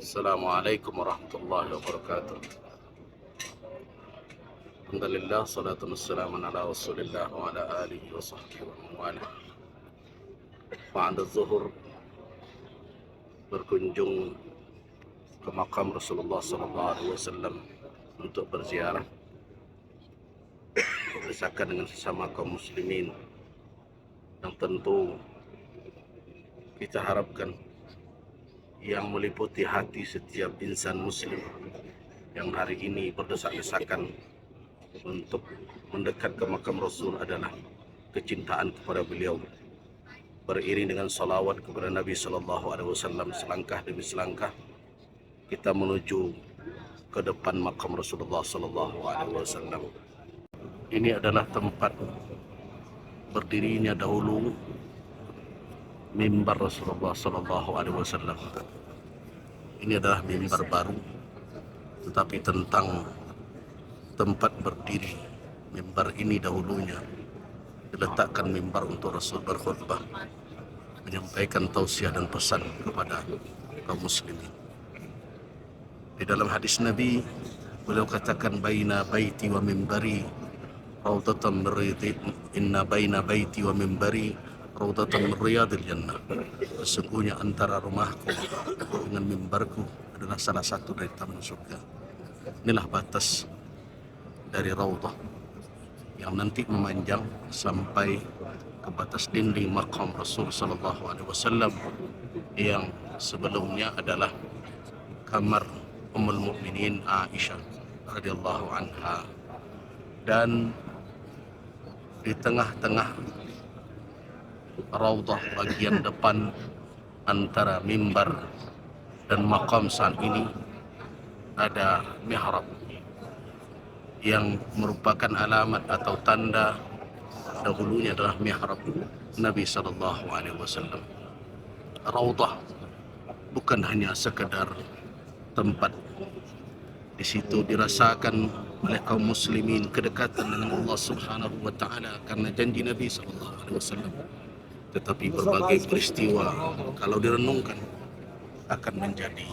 Assalamualaikum warahmatullahi wabarakatuh. Alhamdulillah, salatu wassalamu ala rasulillah wa ala alihi wa sahbihi wa mawala. Ba'da zuhur berkunjung ke makam Rasulullah SAW untuk berziarah, berdesakan dengan sesama kaum muslimin yang tentu kita harapkan yang meliputi hati setiap insan muslim yang hari ini berdesak-desakan untuk mendekat ke makam Rasul adalah kecintaan kepada beliau, beriring dengan salawat kepada Nabi SAW. Selangkah demi selangkah kita menuju ke depan makam Rasulullah SAW. Ini adalah tempat berdirinya dahulu mimbar Rasulullah SAW. Ini adalah mimbar baru, tetapi tentang tempat berdiri mimbar ini dahulunya diletakkan mimbar untuk Rasul berkhutbah, menyampaikan tausiah dan pesan kepada kaum muslimin. Di dalam hadis Nabi, beliau katakan, baina baiti wa mimbari raudatan min riyadil, inna baina baiti wa mimbari raudatan min riyadil jannah. Sesungguhnya antara rumahku dengan mimbarku adalah salah satu dari taman surga. Inilah batas dari raudah yang nanti memanjang sampai ke batas dinding makam Rasul SAW yang sebelumnya adalah kamar Ummul Mukminin Aisyah radhiyallahu anha. Dan di tengah-tengah raudah bagian depan antara mimbar dan makam saat ini ada mihrab yang merupakan alamat atau tanda dahulunya adalah mihrab Nabi SAW. Raudah bukan hanya sekedar tempat, di situ dirasakan oleh kaum muslimin kedekatan dengan Allah Subhanahu wa taala karena janji Nabi SAW. Tetapi berbagai peristiwa kalau direnungkan akan menjadi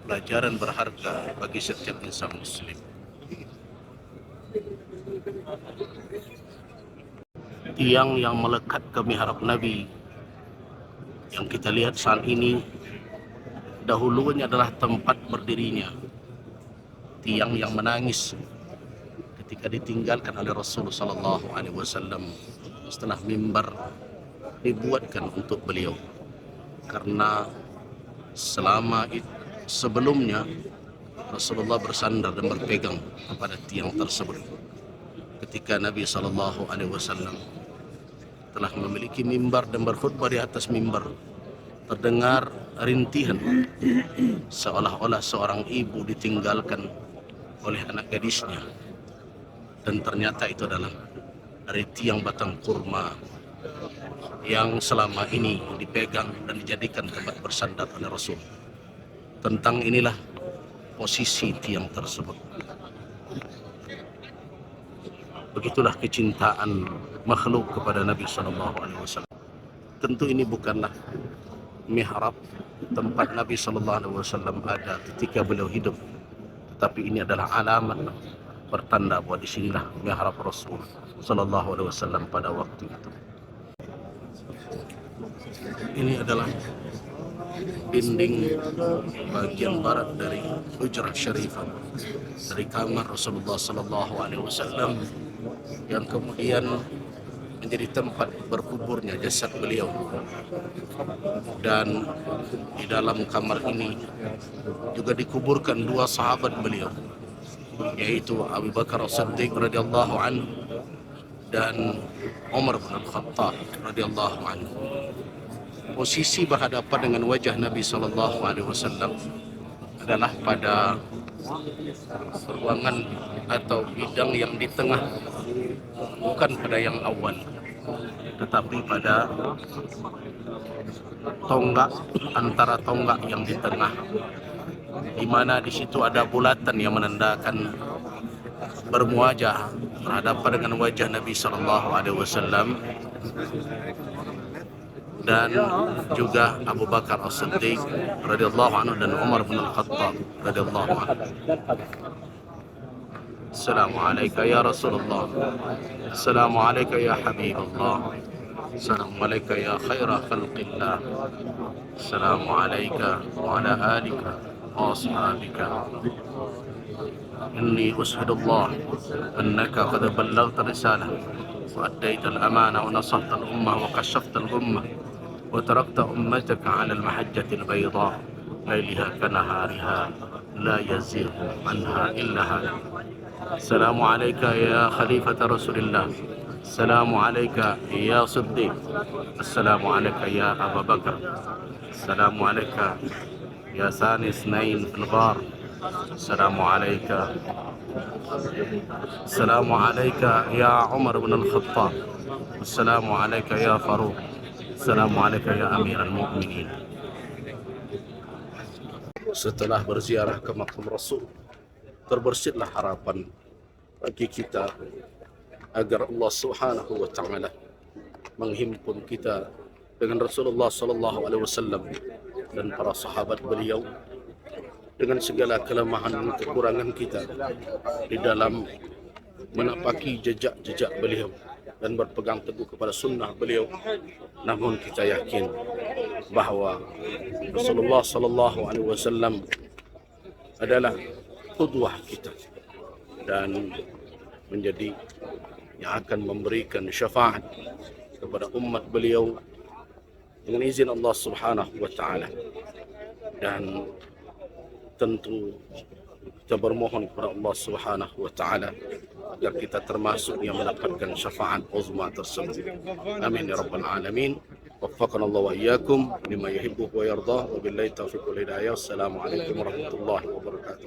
pelajaran berharga bagi setiap insan muslim. Tiang yang melekat ke mihrab Nabi yang kita lihat saat ini dahulunya adalah tempat berdirinya tiang yang menangis ketika ditinggalkan oleh Rasulullah SAW setelah mimbar dibuatkan untuk beliau, karena sebelumnya Rasulullah bersandar dan berpegang kepada tiang tersebut. Ketika Nabi SAW telah memiliki mimbar dan berkhutbah di atas mimbar, terdengar rintihan seolah-olah seorang ibu ditinggalkan oleh anak gadisnya, dan ternyata itu adalah dari tiang batang kurma yang selama ini dipegang dan dijadikan tempat bersandar oleh Rasul. Tentang inilah posisi tiang tersebut. Begitulah kecintaan makhluk kepada Nabi SAW. Tentu ini bukanlah mihrab tempat Nabi SAW ada ketika beliau hidup, tetapi ini adalah alamat bertanda bahwa disinilah mihrab Rasul SAW pada waktu itu. Ini adalah dinding bagian barat dari Hujrah Syarifah, dari kamar Rasulullah SAW yang kemudian menjadi tempat berkuburnya jasad beliau. Dan di dalam kamar ini juga dikuburkan dua sahabat beliau, yaitu Abu Bakar As-Siddiq radhiyallahu anhu dan Umar bin Al-Khattab radhiyallahu anhu. Posisi berhadapan dengan wajah Nabi SAW adalah pada ruangan atau bidang yang di tengah, bukan pada yang awal, tetapi pada tonggak, antara tonggak yang di tengah, di mana di situ ada bulatan yang menandakan bermuajah berhadapan dengan wajah Nabi SAW. dan juga Abu Bakar As-Siddiq radhiyallahu anhu dan Umar bin Al-Khattab radhiyallahu anhu. Assalamualaikum ya Rasulullah. Assalamualaikum ya Habibullah. Assalamualaikum ya khaira khalqillah. Assalamualaikum wa ala alika wa ashabika. Inni ushhidullah annaka qad ballaghta risalah wa addaita al-amana wa nasahta al-ummah wa kashafta al-ummah wa tarakta ummataka ala al-mahajjati al-bayda layliha kanahariha la yazighu anha illa halik. Assalamu alayka ya khalifata Rasulillah. Assalamu alayka ya Siddiq. Assalamu alayka ya Abu Bakar. Assalamu alayka ya Sani Isnain fil ghar. Assalamu alayka. Assalamu alayka ya Umar bin Al-Khattab. Assalamu alayka ya Faruq. Assalamu alayka ya Amirul Mu'minin. Setelah berziarah ke makam Rasul, terbersihlah harapan bagi kita agar Allah Subhanahu wa taala menghimpun kita dengan Rasulullah sallallahu alaihi wasallam dan para sahabat beliau dengan segala kelemahan dan kekurangan kita di dalam menapaki jejak-jejak beliau dan berpegang teguh kepada sunnah beliau. Namun kita yakin bahawa Rasulullah sallallahu alaihi wasallam adalah qudwah kita dan menjadi yang akan memberikan syafaat kepada umat beliau dengan izin Allah Subhanahu wa taala. Dan tentu kita bermohon kepada Allah Subhanahu wa taala agar kita termasuk yang mendapatkan syafaat uzma tersebut. Amin ya rabbal alamin. Waffaqana Allah wa iyyakum lima yuhibbu wa yarda. Wabillahi taufiq wal hidayah. Assalamualaikum warahmatullahi wabarakatuh.